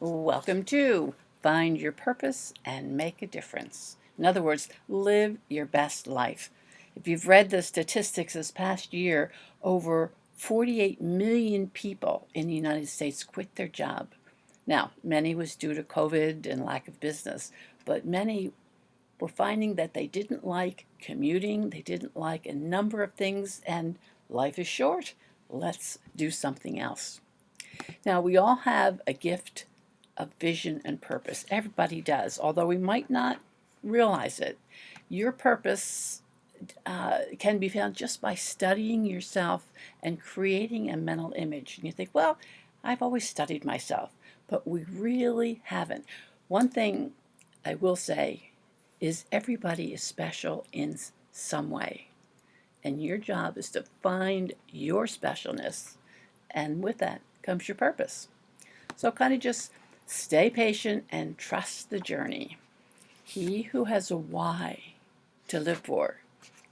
Welcome to Find Your Purpose and Make a Difference. In other words, live your best life. If you've read the statistics this past year, over 48 million people in the United States quit their job. Now, many was due to COVID and lack of business, but many were finding that they didn't like commuting, they didn't like a number of things, and life is short. Let's do something else. Now, we all have a gift of vision and purpose. Everybody does, although we might not realize it. Your purpose can be found just by studying yourself and creating a mental image. And you think, well, I've always studied myself, but we really haven't. One thing I will say is everybody is special in some way. And your job is to find your specialness. And with that comes your purpose. So kind of just stay patient and trust the journey. He who has a why to live for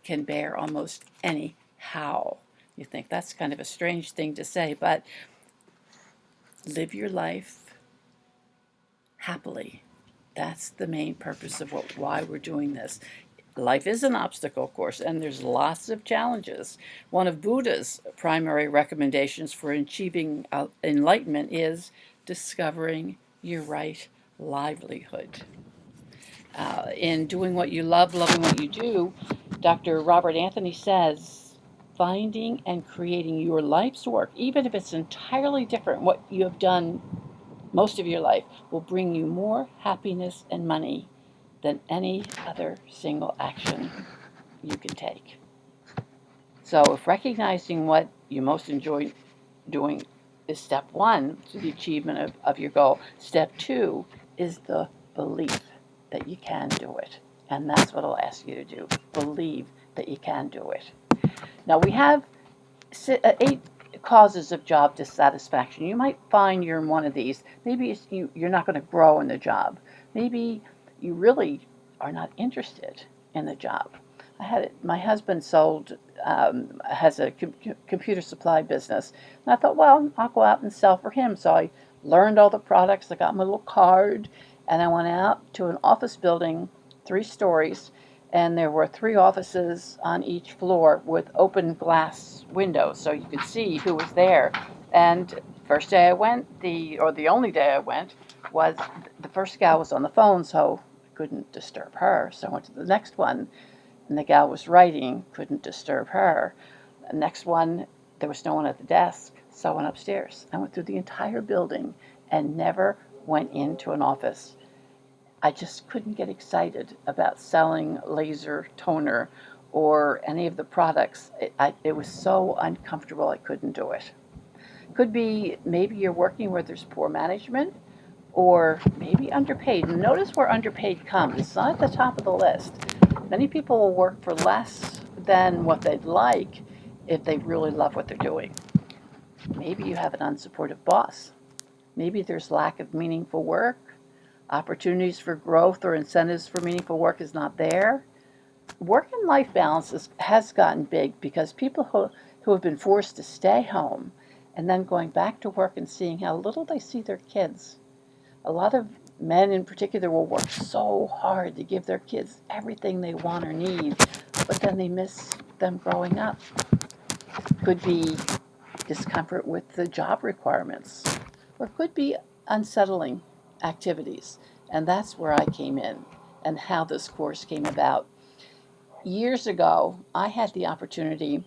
can bear almost any how. You think that's kind of a strange thing to say, but live your life happily. That's the main purpose of why we're doing this. Life is an obstacle course, and there's lots of challenges. One of Buddha's primary recommendations for achieving enlightenment is discovering your right livelihood. In doing what you love, loving what you do, Dr. Robert Anthony says, finding and creating your life's work, even if it's entirely different what you have done most of your life, will bring you more happiness and money than any other single action you can take. So if recognizing what you most enjoy doing is step one to the achievement of your goal, step two is the belief that you can do it. And that's what I'll ask you to do. Believe that you can do it. Now we have 8 causes of job dissatisfaction. You might find you're in one of these. Maybe you're not going to grow in the job. Maybe you really are not interested in the job. My husband has a computer supply business, and I thought, well, I'll go out and sell for him. So I learned all the products. I got my little card, and I went out to an office building, 3 stories, and there were 3 offices on each floor with open glass windows, so you could see who was there. And first day I went, the only day I went, was the first gal was on the phone, so I couldn't disturb her. So I went to the next one, and the gal was writing, couldn't disturb her. The next one, there was no one at the desk, so I went upstairs. I went through the entire building and never went into an office. I just couldn't get excited about selling laser toner or any of the products. It was so uncomfortable, I couldn't do it. Could be maybe you're working where there's poor management, or maybe underpaid. Notice where underpaid comes. It's not at the top of the list. Many people will work for less than what they'd like if they really love what they're doing. Maybe you have an unsupportive boss. Maybe there's lack of meaningful work. Opportunities for growth or incentives for meaningful work is not there. Work and life balance has gotten big because people who have been forced to stay home and then going back to work and seeing how little they see their kids. A lot of men in particular will work so hard to give their kids everything they want or need, but then they miss them growing up. Could be discomfort with the job requirements, or could be unsettling activities. And that's where I came in and how this course came about. Years ago, I had the opportunity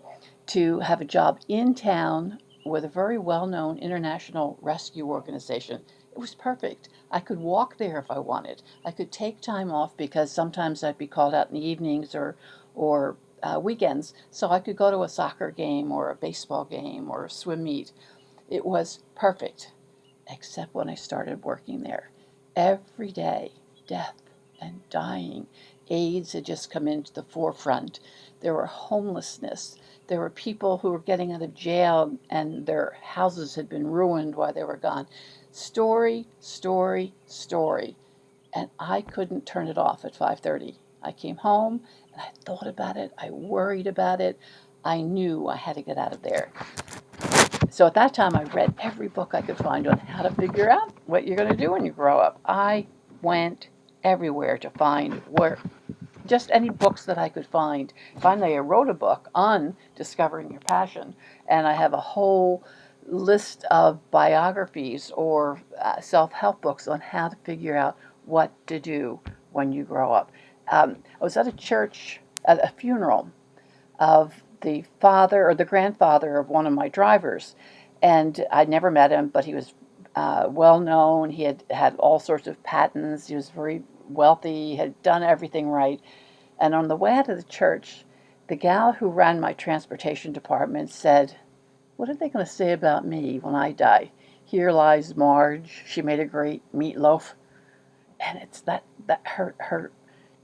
to have a job in town with a very well-known international rescue organization. It was perfect. I could walk there if I wanted. I could take time off because sometimes I'd be called out in the evenings or weekends, so I could go to a soccer game or a baseball game or a swim meet. It was perfect, except when I started working there. Every day, death and dying. AIDS had just come into the forefront. There were homelessness. There were people who were getting out of jail and their houses had been ruined while they were gone. Story, story, story. And I couldn't turn it off at 5:30. I came home and I thought about it. I worried about it. I knew I had to get out of there. So at that time, I read every book I could find on how to figure out what you're going to do when you grow up. I went everywhere to find where just any books that I could find. Finally, I wrote a book on discovering your passion, and I have a whole list of biographies or self-help books on how to figure out what to do when you grow up. I was at a church, at a funeral of the father or the grandfather of one of my drivers, and I'd never met him, but he was well known. He had all sorts of patents. He was very wealthy. He had done everything right. And on the way out of the church, the gal who ran my transportation department said, "What are they going to say about me when I die? Here lies Marge. She made a great meatloaf." And it's that her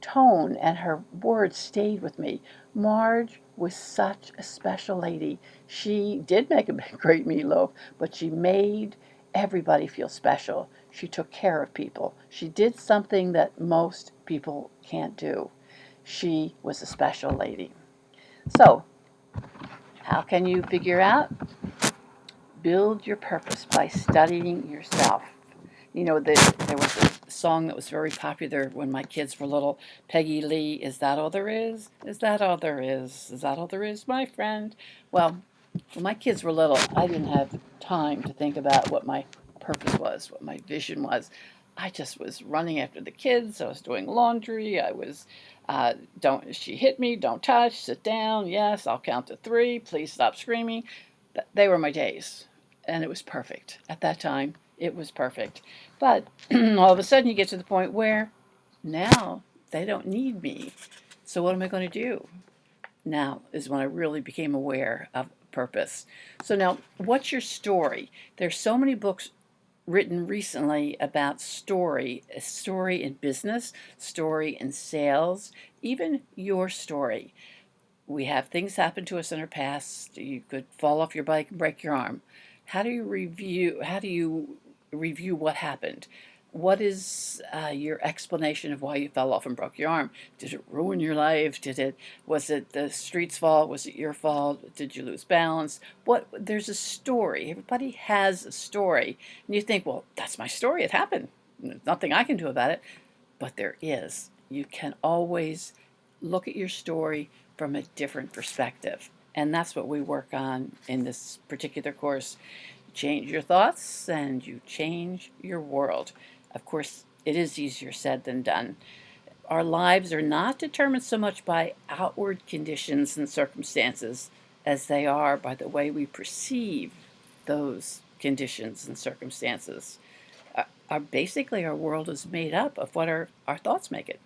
tone and her words stayed with me. Marge was such a special lady. She did make a great meatloaf, but she made everybody feel special. She took care of people. She did something that most people can't do. She was a special lady. So, how can you figure out? Build your purpose by studying yourself. You know, there was a song that was very popular when my kids were little. Peggy Lee, is that all there is? Is that all there is? Is that all there is, my friend? Well, when my kids were little, I didn't have time to think about what my purpose was, what my vision was. I just was running after the kids. I was doing laundry. I was, don't, she hit me, don't touch, sit down. Yes, I'll count to three. Please stop screaming. They were my days. And it was perfect. At that time, it was perfect. But all of a sudden, you get to the point where now they don't need me. So, what am I going to do? Now is when I really became aware of purpose. So, now, what's your story? There's so many books written recently about story in business, story in sales, even your story. We have things happen to us in our past. You could fall off your bike and break your arm. How do you review what happened? What is your explanation of why you fell off and broke your arm? Did it ruin your life? Was it the street's fault? Was it your fault? Did you lose balance? There's a story. Everybody has a story. And you think, well, that's my story. It happened. There's nothing I can do about it. But there is. You can always look at your story from a different perspective. And that's what we work on in this particular course. Change your thoughts and you change your world. Of course, it is easier said than done. Our lives are not determined so much by outward conditions and circumstances as they are by the way we perceive those conditions and circumstances. Basically, our world is made up of what our thoughts make it.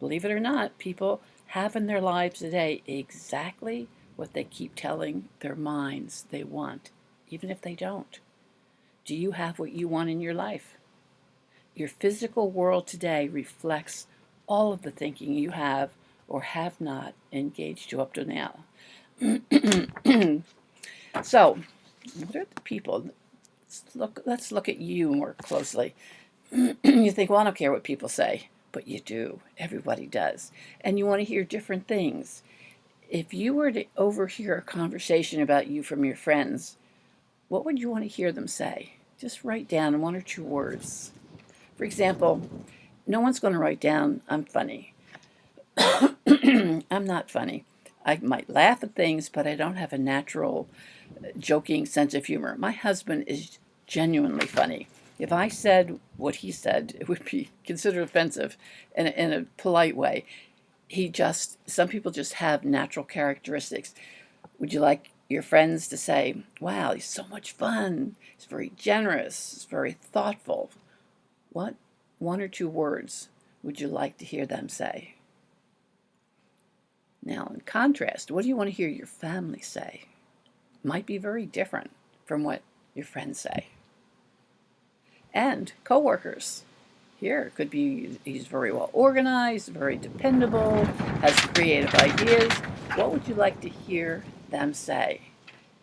Believe it or not, people have in their lives today exactly what they keep telling their minds they want, even if they don't. Do you have what you want in your life? Your physical world today reflects all of the thinking you have or have not engaged you up to now. So, what are the people? Let's look at you more closely. You think, well, I don't care what people say, but you do. Everybody does. And you want to hear different things. If you were to overhear a conversation about you from your friends, what would you want to hear them say? Just write down one or two words. For example, no one's going to write down, "I'm funny." I'm not funny. I might laugh at things, but I don't have a natural joking sense of humor. My husband is genuinely funny. If I said what he said, it would be considered offensive in a polite way. Some people just have natural characteristics. Would you like your friends to say, "Wow, he's so much fun. He's very generous. He's very thoughtful"? What one or two words would you like to hear them say? Now, in contrast, what do you want to hear your family say? Might be very different from what your friends say. And coworkers. Here, it could be he's very well organized, very dependable, has creative ideas. What would you like to hear them say?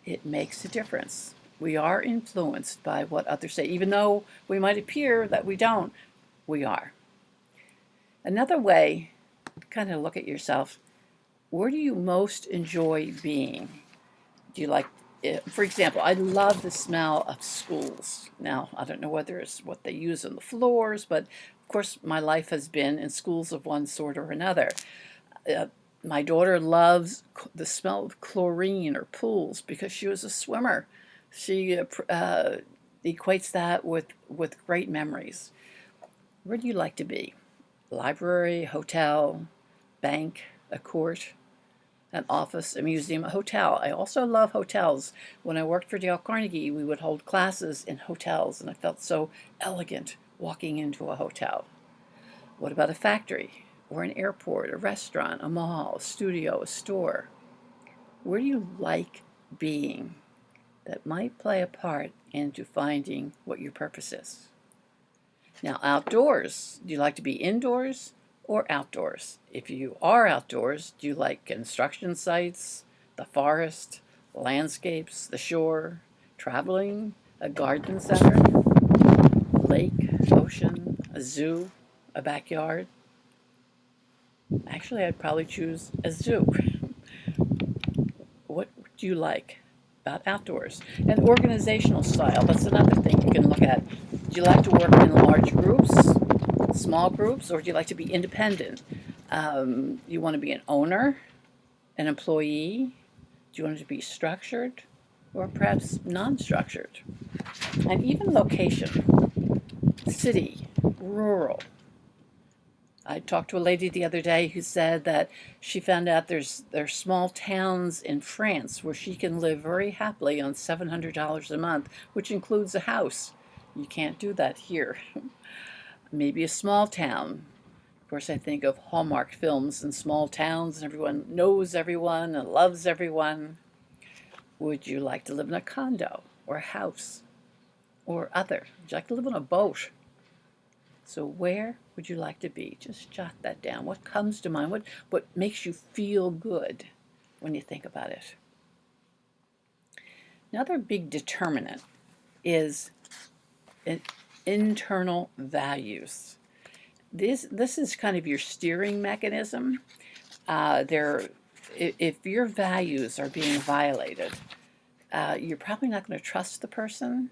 It makes a difference. We are influenced by what others say. Even though we might appear that we don't, we are. Another way to kind of look at yourself, where do you most enjoy being? Do you like For example, I love the smell of schools. Now, I don't know whether it's what they use on the floors, but of course, my life has been in schools of one sort or another. Uh, my daughter loves the smell of chlorine or pools because she was a swimmer. She equates that with great memories. Where do you like to be? Library, hotel, bank, a court, an office, a museum, a hotel. I also love hotels. When I worked for Dale Carnegie, we would hold classes in hotels, and I felt so elegant walking into a hotel. What about a factory, or an airport, a restaurant, a mall, a studio, a store? Where do you like being that might play a part into finding what your purpose is? Now, outdoors, do you like to be indoors or outdoors? If you are outdoors, do you like construction sites, the forest, landscapes, the shore, traveling, a garden center, lake, ocean, a zoo, a backyard? Actually, I'd probably choose a zoo. What do you like about outdoors? And organizational style, that's another thing you can look at. Do you like to work in large groups, small groups, or do you like to be independent? You want to be an owner, an employee? Do you want it to be structured or perhaps non-structured? And even location, city, rural. I talked to a lady the other day who said that she found out there's small towns in France where she can live very happily on $700 a month, which includes a house. You can't do that here. Maybe a small town. Of course, I think of Hallmark films and small towns, and everyone knows everyone and loves everyone. Would you like to live in a condo or a house or other? Would you like to live on a boat? So where would you like to be? Just jot that down. What comes to mind? What makes you feel good when you think about it? Another big determinant is internal values. This is kind of your steering mechanism. If your values are being violated, you're probably not going to trust the person.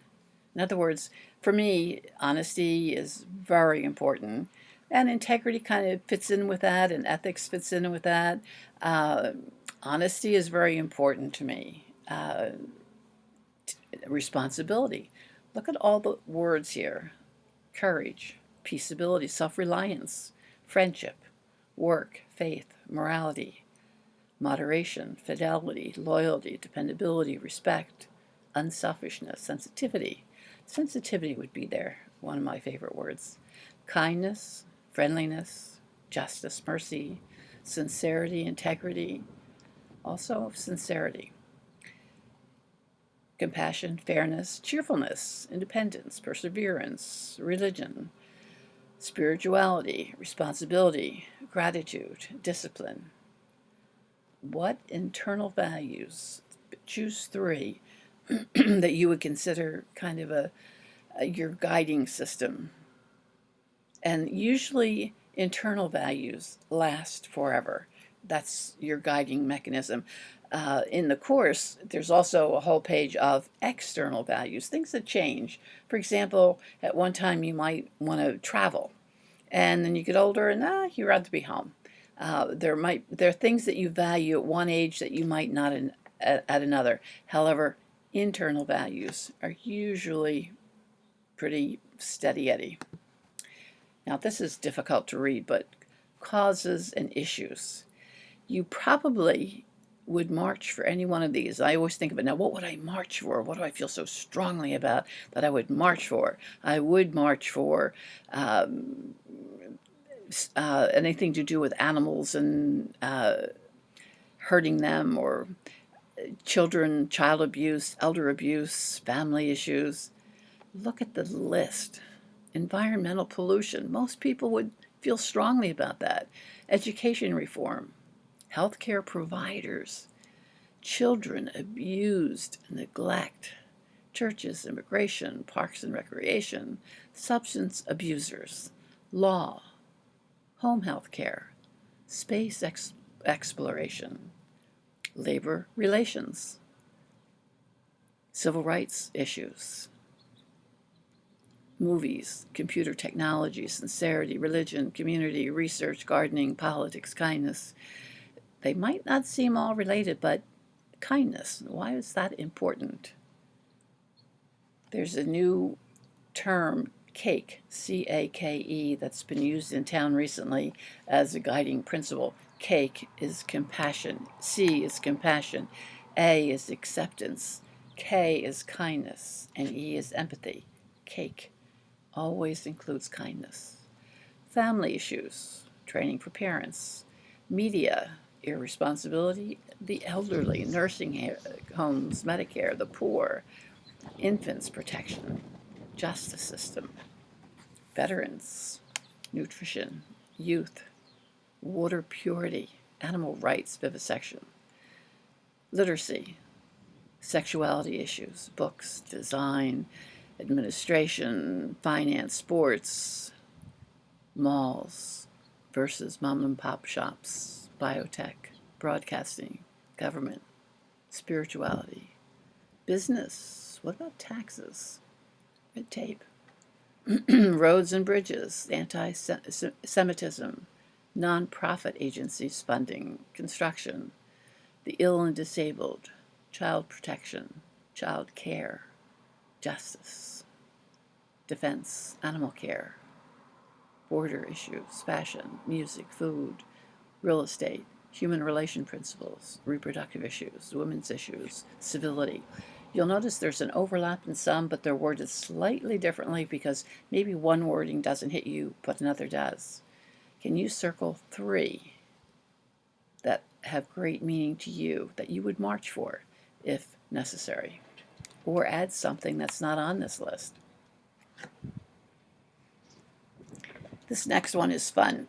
In other words, for me, honesty is very important. And integrity kind of fits in with that, and ethics fits in with that. Honesty is very important to me. Responsibility. Look at all the words here: courage, peaceability, self-reliance, friendship, work, faith, morality, moderation, fidelity, loyalty, dependability, respect, unselfishness, sensitivity. Sensitivity would be there, one of my favorite words. Kindness, friendliness, justice, mercy, sincerity, integrity, also sincerity. Compassion, fairness, cheerfulness, independence, perseverance, religion, spirituality, responsibility, gratitude, discipline. What internal values, choose 3, that you would consider kind of your guiding system? And usually internal values last forever. That's your guiding mechanism. In the course, there's also a whole page of external values, things that change. For example, at one time you might want to travel, and then you get older and you'd rather be home. There are things that you value at one age that you might not at another. However, internal values are usually pretty steady Eddie. Now, this is difficult to read, but causes and issues. You probably would march for any one of these. I always think about, now, what would I march for? What do I feel so strongly about that I would march for? I would march for anything to do with animals and hurting them, or children, child abuse, elder abuse, family issues. Look at the list. Environmental pollution. Most people would feel strongly about that. Education reform, healthcare providers, children abused, neglect, churches, immigration, parks and recreation, substance abusers, law, home health care, space exploration, labor relations, civil rights issues, movies, computer technology, sincerity, religion, community, research, gardening, politics, kindness. They might not seem all related, but kindness, why is that important? There's a new term, CAKE, C-A-K-E, that's been used in town recently as a guiding principle. CAKE is compassion, C is compassion, A is acceptance, K is kindness, and E is empathy. CAKE always includes kindness. Family issues, training for parents, media, irresponsibility, the elderly, nursing homes, Medicare, the poor, infants protection, justice system, veterans, nutrition, youth, water purity, animal rights, vivisection, literacy, sexuality issues, books, design, administration, finance, sports, malls versus mom and pop shops, biotech, broadcasting, government, spirituality, business. What about taxes? Red tape. Roads and bridges, anti-Semitism, non-profit agencies funding, construction, the ill and disabled, child protection, child care, justice, defense, animal care, border issues, fashion, music, food, real estate, human relation principles, reproductive issues, women's issues, civility. You'll notice there's an overlap in some, but they're worded slightly differently because maybe one wording doesn't hit you, but another does. Can you circle 3 that have great meaning to you, that you would march for if necessary? Or add something that's not on this list. This next one is fun.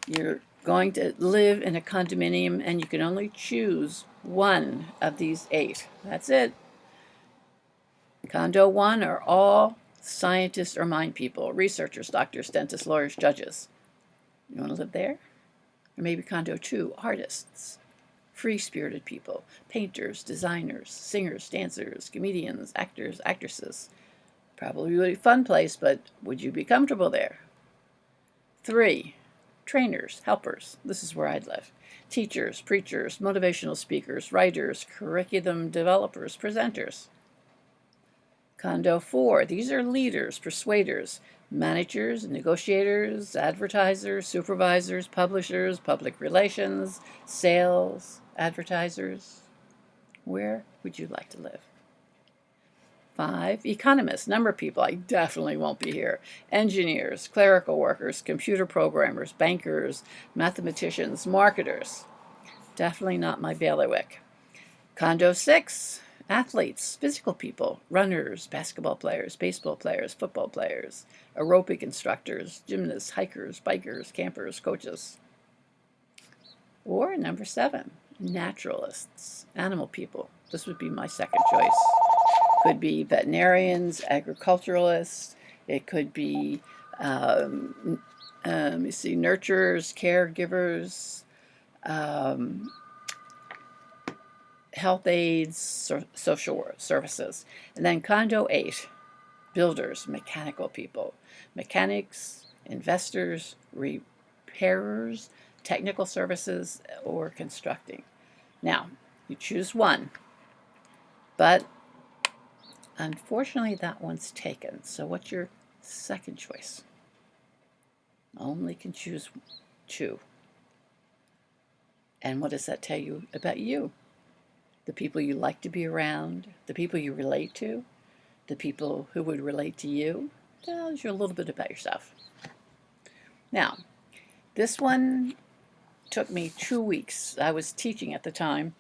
You're going to live in a condominium and you can only choose one of these 8. That's it. Condo 1 are all scientists or mind people, researchers, doctors, dentists, lawyers, judges. You want to live there? Or maybe condo 2, artists, free-spirited people, painters, designers, singers, dancers, comedians, actors, actresses. Probably a fun place, but would you be comfortable there? 3, trainers, helpers. This is where I'd live. Teachers, preachers, motivational speakers, writers, curriculum developers, presenters. Condo 4, these are leaders, persuaders, managers, negotiators, advertisers, supervisors, publishers, public relations, sales, advertisers. Where would you like to live? 5, economists, number of people, I definitely won't be here. Engineers, clerical workers, computer programmers, bankers, mathematicians, marketers. Definitely not my bailiwick. Condo 6, athletes, physical people, runners, basketball players, baseball players, football players, aerobic instructors, gymnasts, hikers, bikers, campers, coaches. Or number 7, naturalists, animal people. This would be my second choice. Could be veterinarians, agriculturalists. It could be, nurturers, caregivers, health aides, social services. And then condo 8, builders, mechanical people, mechanics, investors, repairers, technical services, or constructing. Now, you choose one, but unfortunately that one's taken. So what's your second choice? Only can choose 2. And what does that tell you about you? The people you like to be around, the people you relate to, the people who would relate to you. Tells you a little bit about yourself. Now, this one took me 2 weeks. I was teaching at the time.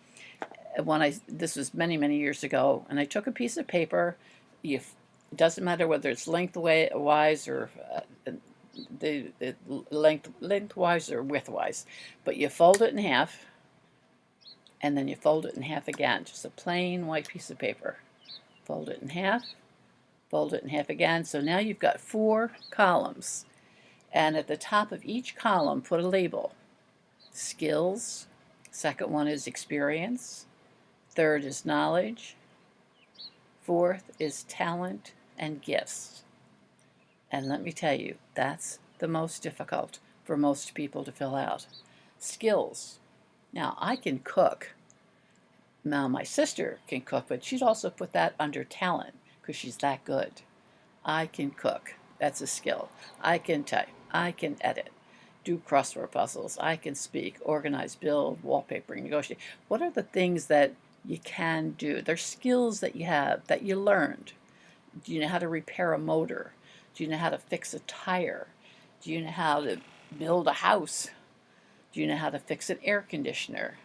This was many, many years ago, and I took a piece of paper. It doesn't matter whether it's lengthwise or lengthwise or widthwise, but you fold it in half, and then you fold it in half again. Just a plain white piece of paper. Fold it in half, fold it in half again. So now you've got 4 columns, and at the top of each column, put a label. Skills. Second one is experience. Third is knowledge. Fourth is talent and gifts. And let me tell you, that's the most difficult for most people to fill out. Skills. Now, I can cook. Now, my sister can cook, but she'd also put that under talent because she's that good. I can cook. That's a skill. I can type. I can edit. Do crossword puzzles. I can speak, organize, build, wallpapering, negotiate. What are the things that you can do? They're skills that you have, that you learned. Do you know how to repair a motor? Do you know how to fix a tire? Do you know how to build a house? Do you know how to fix an air conditioner?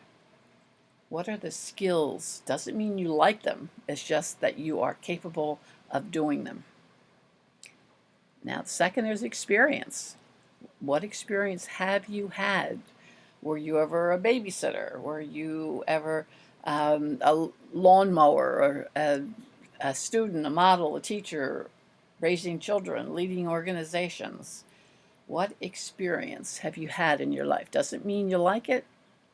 What are the skills? Doesn't mean you like them. It's just that you are capable of doing them. Now, second, there's experience. What experience have you had? Were you ever a babysitter? Were you ever a lawnmower, or a student, a model, a teacher, raising children, leading organizations? What experience have you had in your life? Doesn't mean you like it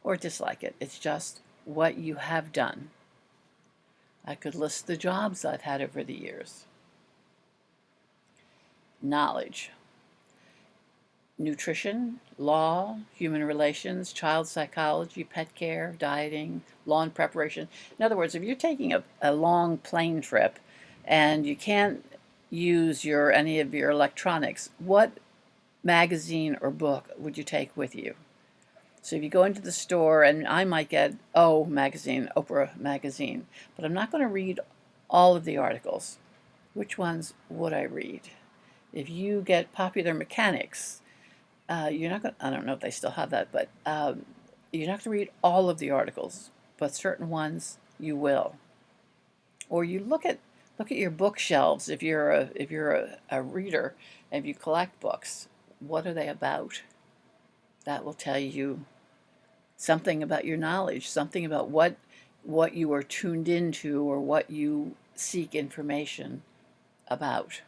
or dislike it. It's just what you have done. I could list the jobs I've had over the years. Knowledge. Nutrition, law, human relations, child psychology, pet care, dieting, lawn preparation. In other words, if you're taking a long plane trip and you can't use any of your electronics, what magazine or book would you take with you? So if you go into the store, and I might get magazine, Oprah magazine, but I'm not going to read all of the articles. Which ones would I read? If you get Popular Mechanics, you're not going. I don't know if they still have that, but you're not going to read all of the articles, but certain ones you will. Or you look at your bookshelves. If you're a reader, and if you collect books, what are they about? That will tell you something about your knowledge, something about what you are tuned into or what you seek information about.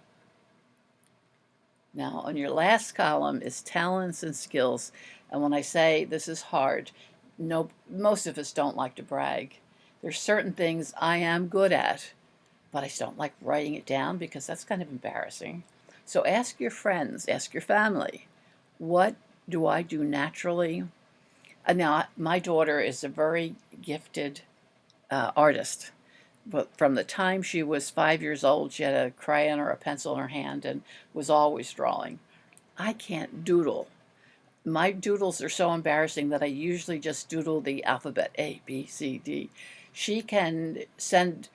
Now, on your last column is talents and skills. And when I say this is hard, no, most of us don't like to brag. There's certain things I am good at, but I don't like writing it down because that's kind of embarrassing. So ask your friends, ask your family, what do I do naturally? Now, my daughter is a very gifted artist. But from the time she was 5 years old, she had a crayon or a pencil in her hand and was always drawing. I can't doodle. My doodles are so embarrassing that I usually just doodle the alphabet A, B, C, D. She can send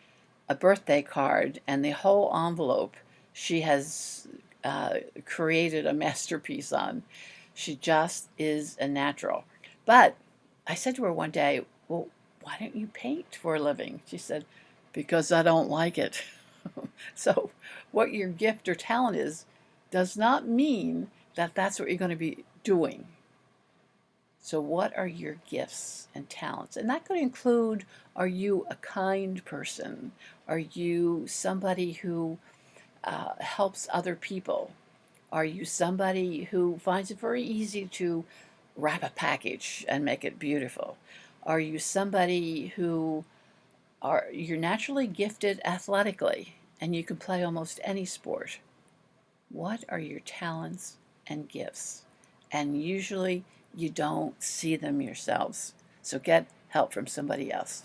a birthday card, and the whole envelope she has created a masterpiece on. She just is a natural. But I said to her one day, well, why don't you paint for a living? She said, because I don't like it. So what your gift or talent is does not mean that that's what you're going to be doing. So what are your gifts and talents? And that could include, are you a kind person? Are you somebody who helps other people? Are you somebody who finds it very easy to wrap a package and make it beautiful? Are you somebody who you're naturally gifted athletically and you can play almost any sport? What are your talents and gifts? And usually you don't see them yourselves. So get help from somebody else.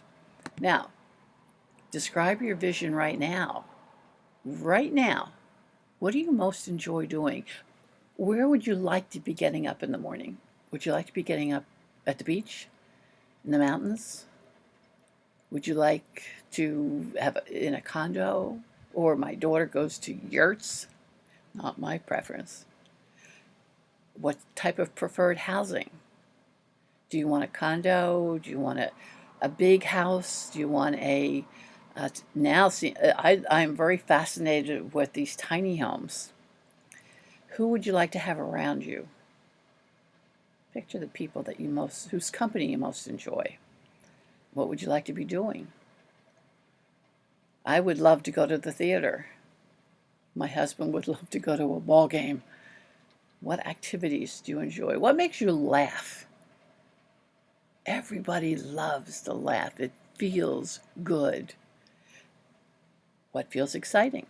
Now, describe your vision right now. Right now, what do you most enjoy doing? Where would you like to be getting up in the morning? Would you like to be getting up at the beach, in the mountains? Would you like to have in a condo? Or my daughter goes to yurts? Not my preference. What type of preferred housing? Do you want a condo? Do you want a big house? Do you want I'm very fascinated with these tiny homes. Who would you like to have around you? Picture the people that whose company you most enjoy. What would you like to be doing? I would love to go to the theater. My husband would love to go to a ball game. What activities do you enjoy? What makes you laugh? Everybody loves to laugh. It feels good. What feels exciting?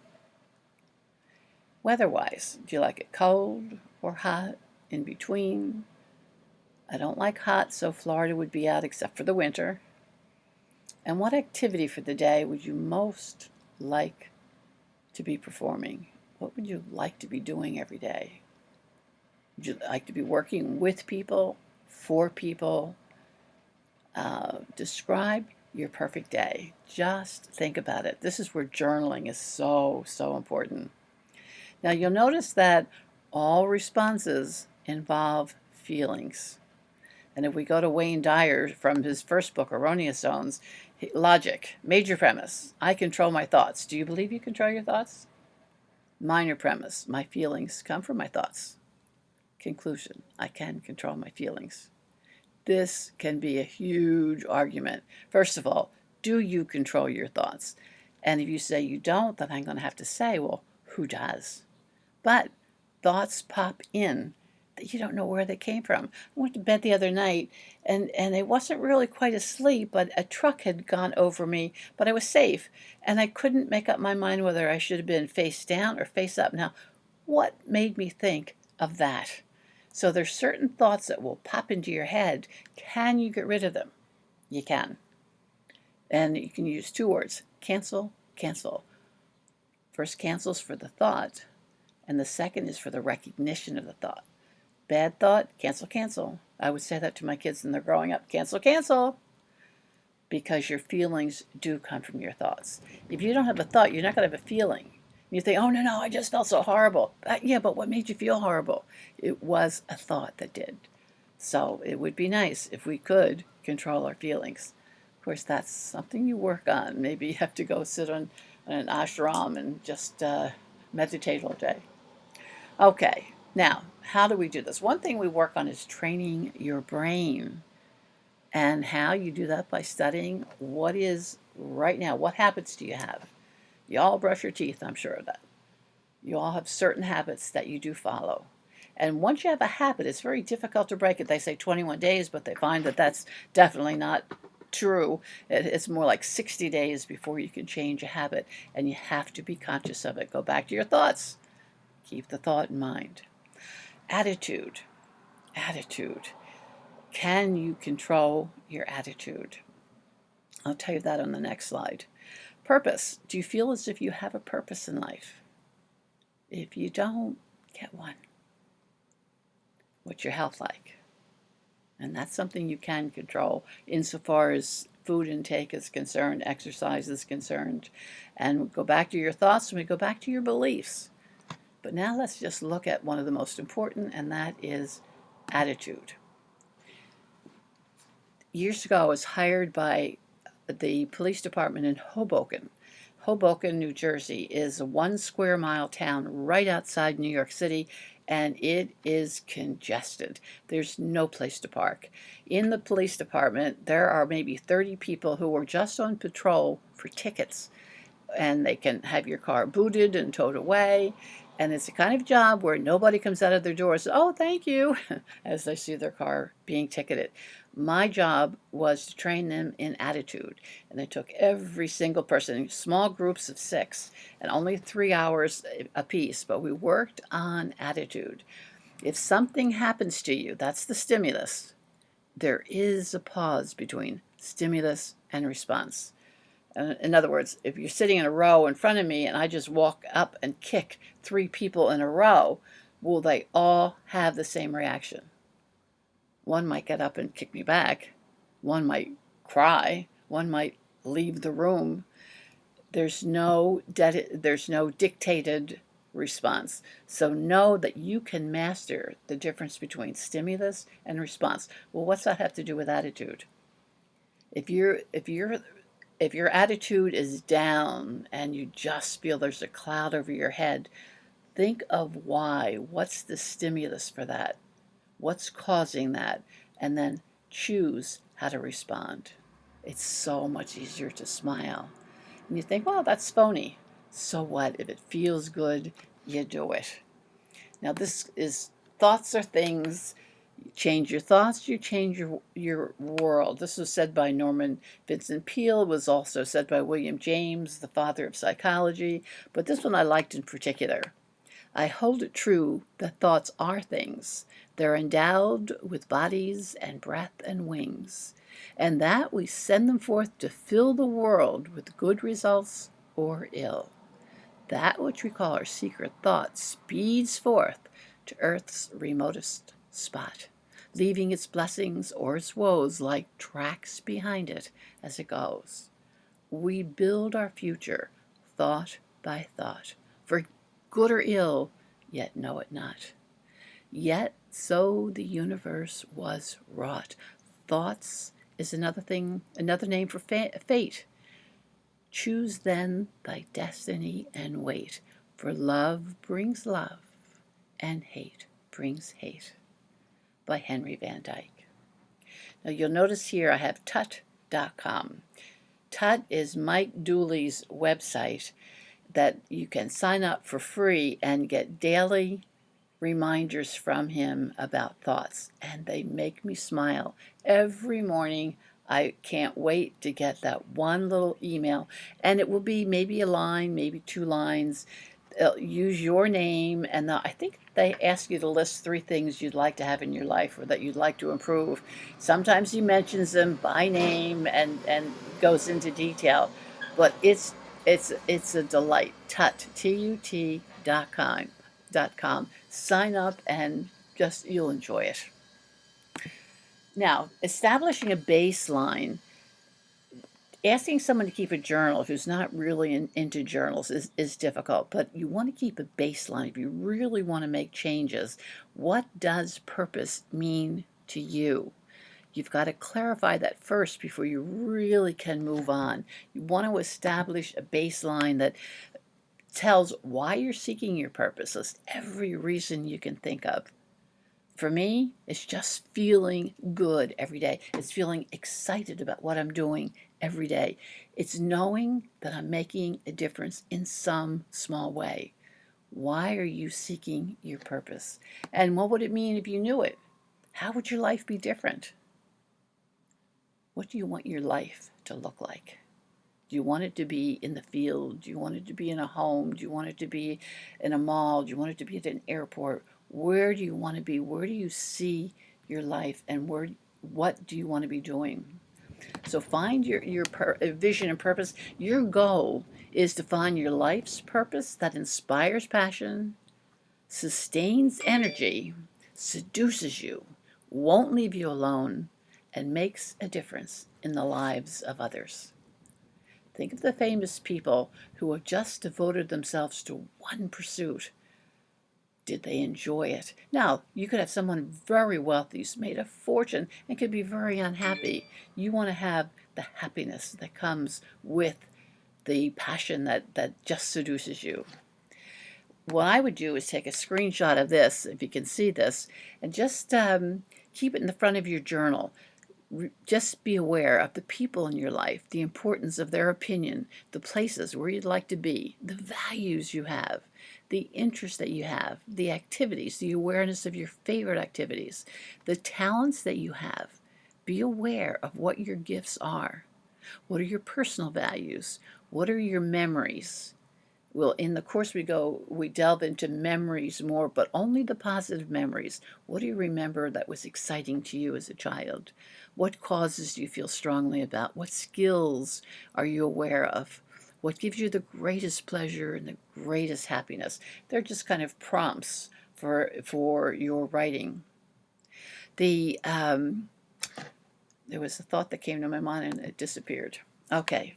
Weather-wise, do you like it cold or hot, in between? I don't like hot, so Florida would be out except for the winter. And what activity for the day would you most like to be performing? What would you like to be doing every day? Would you like to be working with people, for people? Describe your perfect day. Just think about it. This is where journaling is so, so important. Now you'll notice that all responses involve feelings. And if we go to Wayne Dyer from his first book, Erroneous Zones, logic, major premise, I control my thoughts. Do you believe you control your thoughts? Minor premise, my feelings come from my thoughts. Conclusion, I can control my feelings. This can be a huge argument. First of all, do you control your thoughts? And if you say you don't, then I'm going to have to say, well, who does? But thoughts pop in that you don't know where they came from. I went to bed the other night, and I wasn't really quite asleep, but a truck had gone over me, but I was safe, and I couldn't make up my mind whether I should have been face down or face up. Now, what made me think of that? So there's certain thoughts that will pop into your head. Can you get rid of them? You can. And you can use two words, cancel, cancel. First cancel's for the thought, and the second is for the recognition of the thought. Bad thought, cancel, cancel. I would say that to my kids when they're growing up, cancel, cancel. Because your feelings do come from your thoughts. If you don't have a thought, you're not going to have a feeling. You think, oh, no, I just felt so horrible. Yeah, but what made you feel horrible? It was a thought that did. So it would be nice if we could control our feelings. Of course, that's something you work on. Maybe you have to go sit on an ashram and just meditate all day. Okay, now, how do we do this? One thing we work on is training your brain. And how you do that by studying what is right now. What habits do you have? You all brush your teeth, I'm sure of that. You all have certain habits that you do follow. And once you have a habit, it's very difficult to break it. They say 21 days, but they find that that's definitely not true. It's more like 60 days before you can change a habit, and you have to be conscious of it. Go back to your thoughts. Keep the thought in mind. Attitude. Attitude. Can you control your attitude? I'll tell you that on the next slide. Purpose. Do you feel as if you have a purpose in life? If you don't, get one. What's your health like? And that's something you can control insofar as food intake is concerned, exercise is concerned. And go back to your thoughts and we go back to your beliefs. But now let's just look at one of the most important, and that is attitude. Years ago, I was hired by the police department in Hoboken. Hoboken, New Jersey is a 1 square mile town right outside New York City, and it is congested. There's no place to park. In the police department, there are maybe 30 people who are just on patrol for tickets, and they can have your car booted and towed away. And it's the kind of job where nobody comes out of their doors, oh, thank you, as they see their car being ticketed. My job was to train them in attitude. And they took every single person, small groups of 6, and only 3 hours apiece. But we worked on attitude. If something happens to you, that's the stimulus. There is a pause between stimulus and response. In other words, if you're sitting in a row in front of me and I just walk up and kick 3 people in a row, will they all have the same reaction? One might get up and kick me back. One might cry. One might leave the room. There's no dictated response. So know that you can master the difference between stimulus and response. Well, what's that have to do with attitude? If your attitude is down and you just feel there's a cloud over your head, think of why. What's the stimulus for that? What's causing that? And then choose how to respond. It's so much easier to smile. And you think, well, that's phony. So what? If it feels good, you do it. Now, thoughts are things You change your thoughts, you change your world. This was said by Norman Vincent Peale. It was also said by William James, the father of psychology. But this one I liked in particular. I hold it true that thoughts are things. They're endowed with bodies and breath and wings, and that we send them forth to fill the world with good results or ill. That which we call our secret thought speeds forth to earth's remotest spot, leaving its blessings or its woes like tracks behind it as it goes. We build our future thought by thought, for good or ill, yet know it not. Yet so the universe was wrought. Thoughts is another name for fate. Choose then thy destiny and wait, for love brings love, and hate brings hate. By Henry Van Dyke. Now you'll notice here I have tut.com. Tut is Mike Dooley's website that you can sign up for free and get daily reminders from him about thoughts, and they make me smile every morning. I can't wait to get that one little email, and it will be maybe a line, maybe 2 lines. They'll use your name, and I think they ask you to list 3 things you'd like to have in your life or that you'd like to improve. Sometimes he mentions them by name and goes into detail, but it's a delight. TUT.com. Sign up and just you'll enjoy it. Now, establishing a baseline, asking someone to keep a journal who's not really into journals is difficult, but you want to keep a baseline. If you really want to make changes, what does purpose mean to you? You've got to clarify that first before you really can move on. You want to establish a baseline that tells why you're seeking your purpose. List every reason you can think of. For me, it's just feeling good every day. It's feeling excited about what I'm doing every day. It's knowing that I'm making a difference in some small way. Why are you seeking your purpose? And what would it mean if you knew it? How would your life be different? What do you want your life to look like? Do you want it to be in the field? Do you want it to be in a home? Do you want it to be in a mall? Do you want it to be at an airport? Where do you want to be? Where do you see your life, and what do you want to be doing? So find your vision and purpose. Your goal is to find your life's purpose that inspires passion, sustains energy, seduces you, won't leave you alone, and makes a difference in the lives of others. Think of the famous people who have just devoted themselves to one pursuit. Did they enjoy it? Now, you could have someone very wealthy who's made a fortune and could be very unhappy. You want to have the happiness that comes with the passion that just seduces you. What I would do is take a screenshot of this, if you can see this, and just keep it in the front of your journal. Just be aware of the people in your life, the importance of their opinion, the places where you'd like to be, the values you have, the interests that you have, the activities, the awareness of your favorite activities, the talents that you have. Be aware of what your gifts are. What are your personal values? What are your memories? Well, in the course we delve into memories more, but only the positive memories. What do you remember that was exciting to you as a child? What causes do you feel strongly about? What skills are you aware of? What gives you the greatest pleasure and the greatest happiness? They're just kind of prompts for your writing. There was a thought that came to my mind and it disappeared. Okay.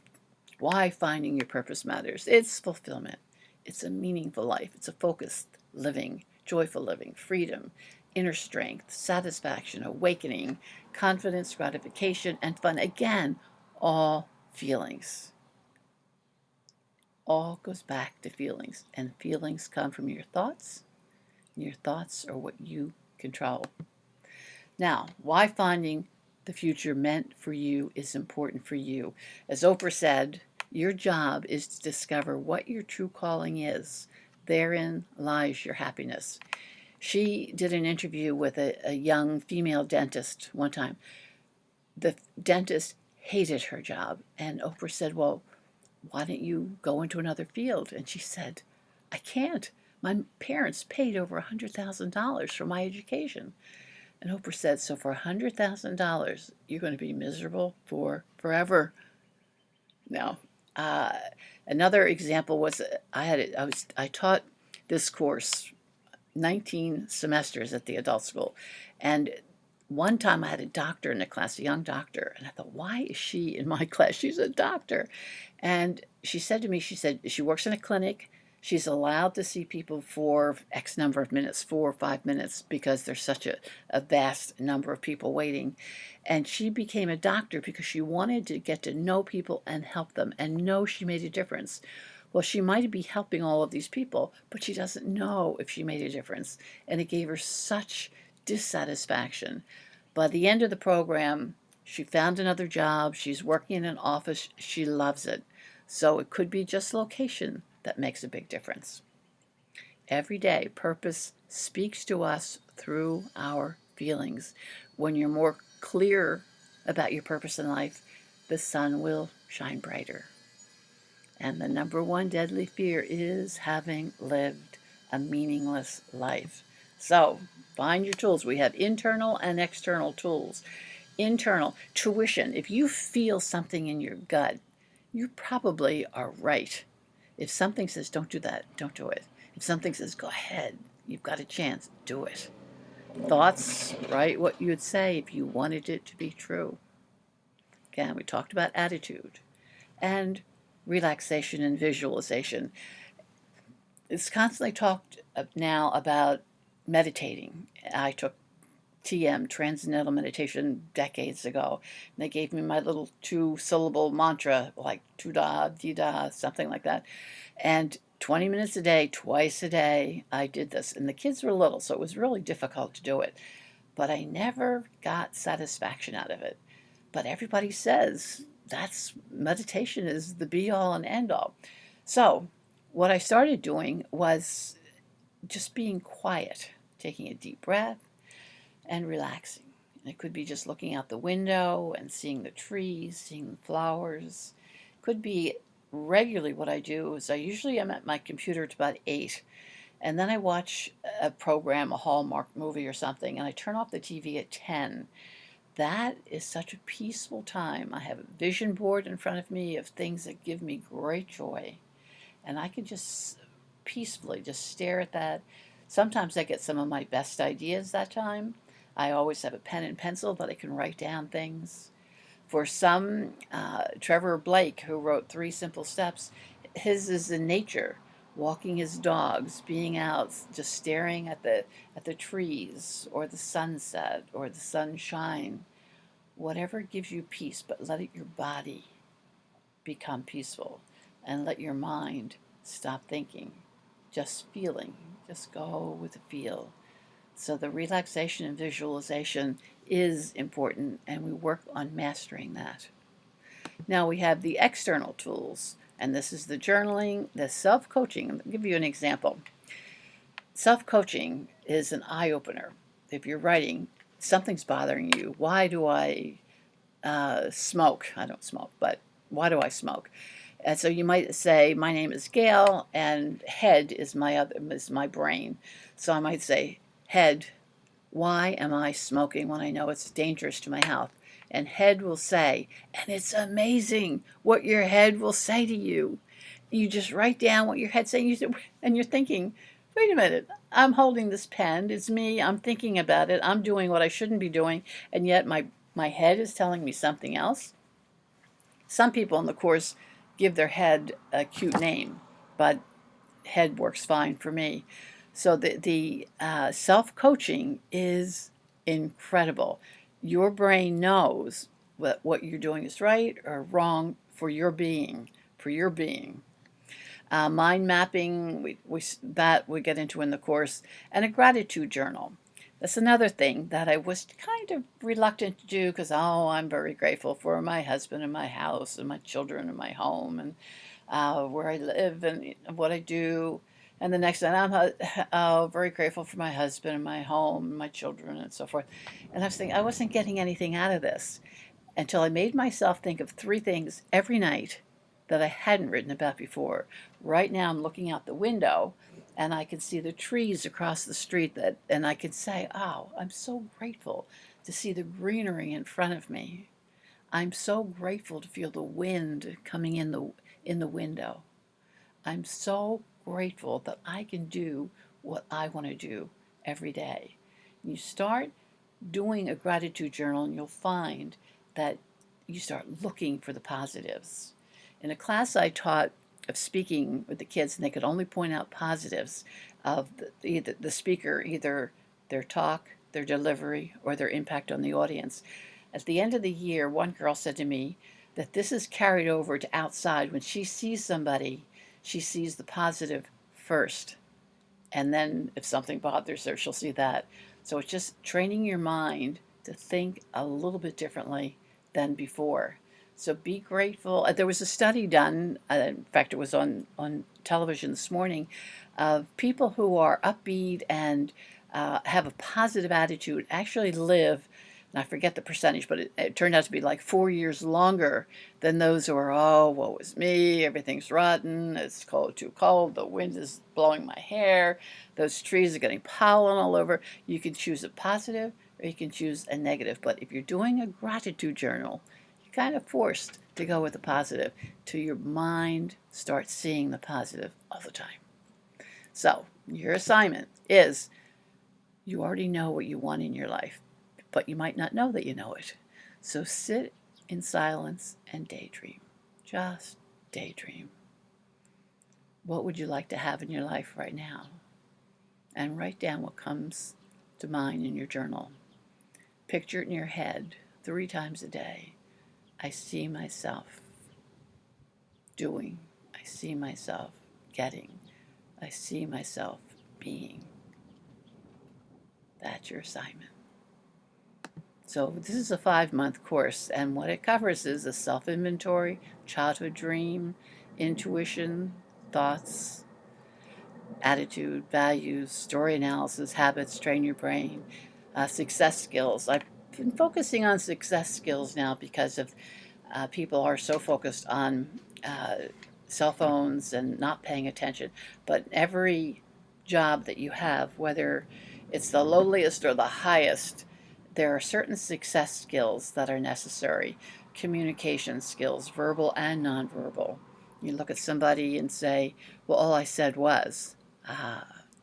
Why finding your purpose matters. It's fulfillment. It's a meaningful life. It's a focused living, joyful living, freedom, inner strength, satisfaction, awakening, confidence, gratification, and fun. Again, all feelings. All goes back to feelings, and feelings come from your thoughts, and your thoughts are what you control. Now, why finding the future meant for you is important for you. As Oprah said, your job is to discover what your true calling is. Therein lies your happiness. She did an interview with a young female dentist one time. The dentist hated her job, and Oprah said, well, why don't you go into another field? And she said, I can't. My parents paid over $100,000 for my education. And Oprah said, so for $100,000, you're going to be miserable for forever. Now, uh, another example was I taught this course 19 semesters at the adult school, and one time I had a doctor in the class, a young doctor, and I thought, why is she in my class? She's a doctor. And she said to me, she said, she works in a clinic. She's allowed to see people for X number of minutes, 4 or 5 minutes, because there's such a vast number of people waiting. And she became a doctor because she wanted to get to know people and help them and know she made a difference. Well, she might be helping all of these people, but she doesn't know if she made a difference. And it gave her such dissatisfaction. By the end of the program, she found another job. She's working in an office. She loves it. So it could be just location that makes a big difference. Every day, purpose speaks to us through our feelings. When you're more clear about your purpose in life, the sun will shine brighter. And the number one deadly fear is having lived a meaningless life. So find your tools. We have internal and external tools. Internal, tuition. If you feel something in your gut, you probably are right. If something says don't do that, don't do it. If something says go ahead, you've got a chance, do it. Thoughts, write what you would say if you wanted it to be true. Again, we talked about attitude. And relaxation and visualization. It's constantly talked now about meditating. I took TM, Transcendental Meditation, decades ago. And they gave me my little 2-syllable mantra, like tu-da, di-da, something like that. And 20 minutes a day, twice a day, I did this. And the kids were little, so it was really difficult to do it. But I never got satisfaction out of it. But everybody says that's meditation is the be all and end all. So what I started doing was just being quiet, taking a deep breath and relaxing. It could be just looking out the window and seeing the trees, seeing the flowers. It could be regularly what I do is I usually am at my computer at about 8, and then I watch a program, a Hallmark movie or something, and I turn off the TV at 10. That is such a peaceful time. I have a vision board in front of me of things that give me great joy. And I can just peacefully just stare at that. Sometimes I get some of my best ideas that time. I always have a pen and pencil that I can write down things. For some, Trevor Blake, who wrote 3 Simple Steps, his is in nature, walking his dogs, being out, just staring at the trees or the sunset or the sunshine. Whatever gives you peace, but let your body become peaceful and let your mind stop thinking, just feeling, just go with the feel. So the relaxation and visualization is important, and we work on mastering that. Now we have the external tools, and this is the journaling, the self-coaching. I'll give you an example. Self-coaching is an eye-opener. If you're writing, something's bothering you. Why do I smoke? I don't smoke, but why do I smoke? And so you might say, my name is Gail, and head is my brain. So I might say, head, why am I smoking when I know it's dangerous to my health? And head will say, and it's amazing what your head will say to you. You just write down what your head's saying, and you're thinking, wait a minute, I'm holding this pen, it's me, I'm thinking about it, I'm doing what I shouldn't be doing, and yet my head is telling me something else. Some people in the course give their head a cute name, but head works fine for me. So the self-coaching is incredible. Your brain knows what you're doing is right or wrong for your being, Mind mapping, we get into in the course, and a gratitude journal. That's another thing that I was kind of reluctant to do because, I'm very grateful for my husband and my house and my children and my home and where I live and what I do. And the next night, I'm very grateful for my husband and my home and my children and so forth. And I was thinking, I wasn't getting anything out of this until I made myself think of 3 things every night that I hadn't written about before. Right now, I'm looking out the window and I can see the trees across the street and I can say, "Oh, I'm so grateful to see the greenery in front of me. I'm so grateful to feel the wind coming in the window. I'm so grateful that I can do what I want to do every day." You start doing a gratitude journal and you'll find that you start looking for the positives. In a class I taught of speaking with the kids, and they could only point out positives of the speaker, either their talk, their delivery, or their impact on the audience. At the end of the year, one girl said to me that this is carried over to outside. When she sees somebody, she sees the positive first. And then if something bothers her, she'll see that. So it's just training your mind to think a little bit differently than before. So be grateful. There was a study done, in fact, it was on television this morning, of people who are upbeat and have a positive attitude actually live, and I forget the percentage, but it turned out to be like 4 years longer than those who are, "Oh, woe is me, everything's rotten, it's cold, too cold, the wind is blowing my hair, those trees are getting pollen all over." You can choose a positive or you can choose a negative. But if you're doing a gratitude journal, you're kind of forced to go with the positive till your mind starts seeing the positive all the time. So, your assignment is you already know what you want in your life, but you might not know that you know it. So sit in silence and daydream. Just daydream. What would you like to have in your life right now? And write down what comes to mind in your journal. Picture it in your head 3 times a day. I see myself doing. I see myself getting. I see myself being. That's your assignment. So this is a 5-month course, and what it covers is a self-inventory, childhood dream, intuition, thoughts, attitude, values, story analysis, habits, train your brain, success skills. I've been focusing on success skills now because of people are so focused on cell phones and not paying attention. But every job that you have, whether it's the lowliest or the highest, there are certain success skills that are necessary. Communication skills, verbal and nonverbal. You look at somebody and say, "Well, all I said was,"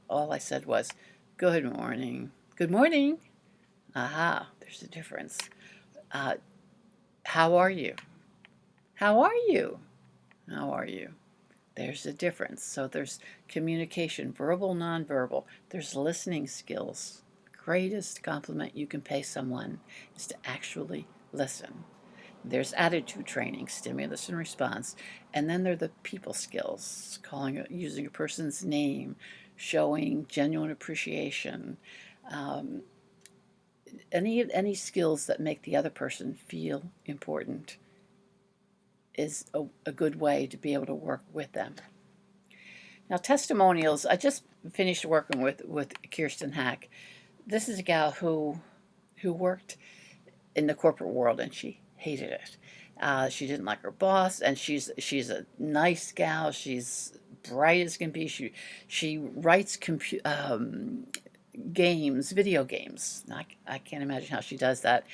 all I said was, "Good morning." Good morning. Aha, there's a difference. Uh, how are you? How are you? How are you? There's a difference. So there's communication, verbal, nonverbal. There's listening skills. The greatest compliment you can pay someone is to actually listen. There's attitude training, stimulus and response. And then there are the people skills, using a person's name, showing genuine appreciation, um, any skills that make the other person feel important is a good way to be able to work with them. Now, testimonials, I just finished working with Kirsten Hack. This is a gal who worked in the corporate world and she hated it. She didn't like her boss, and she's a nice gal. She's bright as can be. She writes games, video games. I can't imagine how she does that.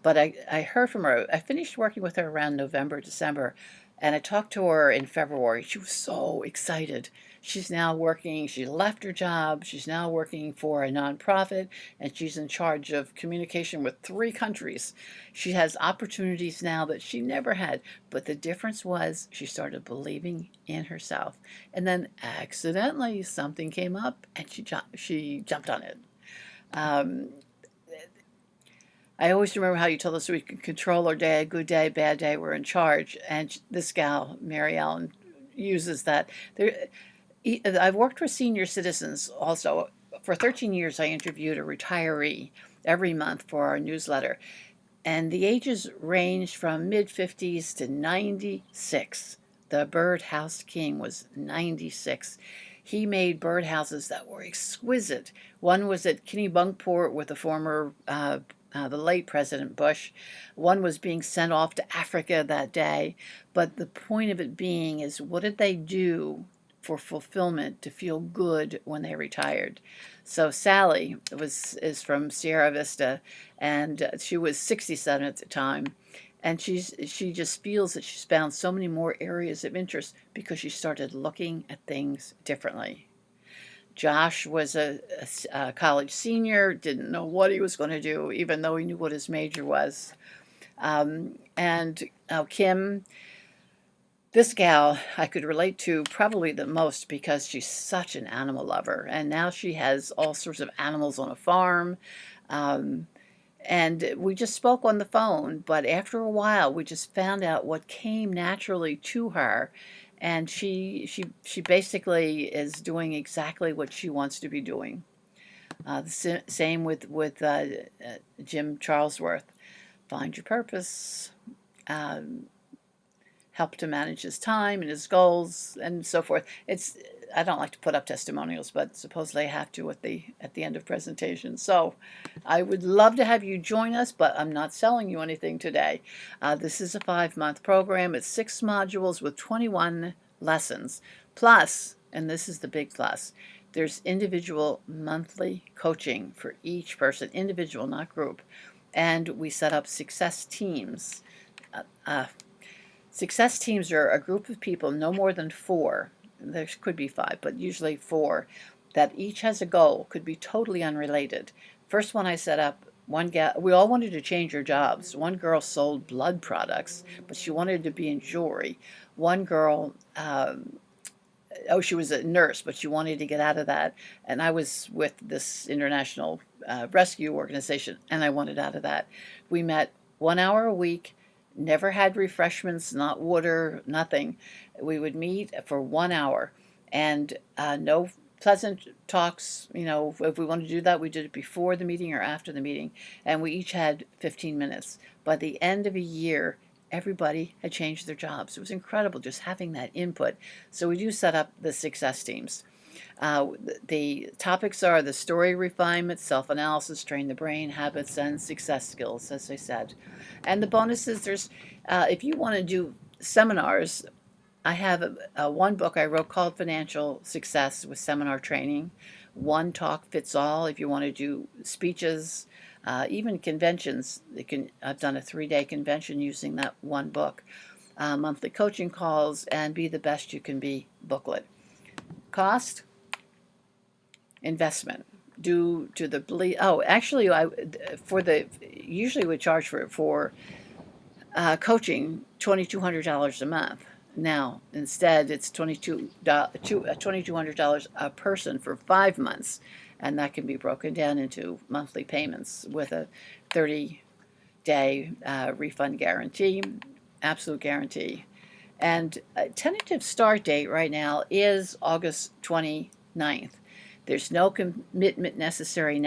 But I heard from her. I finished working with her around November, December, and I talked to her in February. She was so excited. She's now working, she left her job. She's now working for a nonprofit, and she's in charge of communication with 3 countries. She has opportunities now that she never had. But the difference was she started believing in herself. And then accidentally something came up and she jumped on it. I always remember how you told us we could control our day, good day, bad day, we're in charge. And this gal, Mary Ellen, uses that. I've worked with senior citizens also. For 13 years, I interviewed a retiree every month for our newsletter. And the ages ranged from mid-50s to 96. The Birdhouse King was 96. He made birdhouses that were exquisite. One was at Kennebunkport with the former, the late President Bush. One was being sent off to Africa that day. But the point of it being is, what did they do for fulfillment to feel good when they retired? So Sally is from Sierra Vista, and she was 67 at the time, and she just feels that she's found so many more areas of interest because she started looking at things differently. Josh was a college senior, didn't know what he was going to do, even though he knew what his major was. And Kim, this gal I could relate to probably the most because she's such an animal lover, and now she has all sorts of animals on a farm. Um, and we just spoke on the phone, but after a while, we just found out what came naturally to her, and she basically is doing exactly what she wants to be doing. The same with Jim Charlesworth. Find your purpose. Um, Help to manage his time and his goals and so forth. I don't like to put up testimonials, but supposedly I have to at the end of presentations. So I would love to have you join us, but I'm not selling you anything today. This is a 5-month program. It's 6 modules with 21 lessons. Plus, and this is the big plus, there's individual monthly coaching for each person, individual, not group. And we set up success teams. Success teams are a group of people, no more than 4. There could be 5, but usually 4, that each has a goal, could be totally unrelated. First one I set up, one gal, we all wanted to change our jobs. One girl sold blood products, but she wanted to be in jewelry. One girl, she was a nurse, but she wanted to get out of that. And I was with this international rescue organization, and I wanted out of that. We met 1 hour a week. Never had refreshments, not water, nothing. We would meet for 1 hour, and no pleasant talks. If we wanted to do that, we did it before the meeting or after the meeting, and we each had 15 minutes. By the end of a year, everybody had changed their jobs. It was incredible just having that input. So we do set up the success teams. The topics are the story refinement, self-analysis, train the brain, habits, and success skills, as I said. And the bonuses, if you want to do seminars, I have one book I wrote called Financial Success with Seminar Training. One talk fits all if you want to do speeches, even conventions. I've done a 3-day convention using that one book. Monthly coaching calls, and Be the Best You Can Be booklet. Cost? Investment due to the actually usually we charge for coaching $2,200 a month. Now instead it's $2,200 a person for 5 months, and that can be broken down into monthly payments with a 30-day refund guarantee, absolute guarantee. And a tentative start date right now is August 29th. There's no commitment necessary.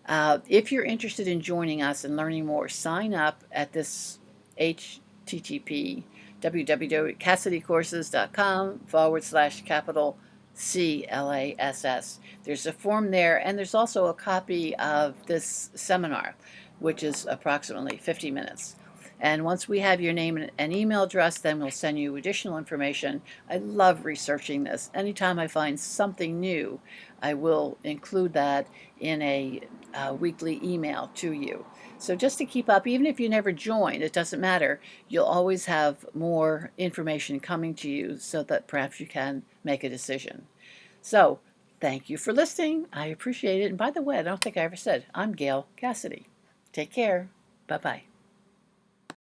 If you're interested in joining us and learning more, sign up at this http www.CassidyCourses.com/CLASS. There's a form there, and there's also a copy of this seminar, which is approximately 50 minutes. And once we have your name and email address, then we'll send you additional information. I love researching this. Anytime I find something new, I will include that in a weekly email to you. So just to keep up, even if you never join, it doesn't matter. You'll always have more information coming to you so that perhaps you can make a decision. So thank you for listening. I appreciate it. And by the way, I don't think I ever said, I'm Gail Cassidy. Take care. Bye-bye.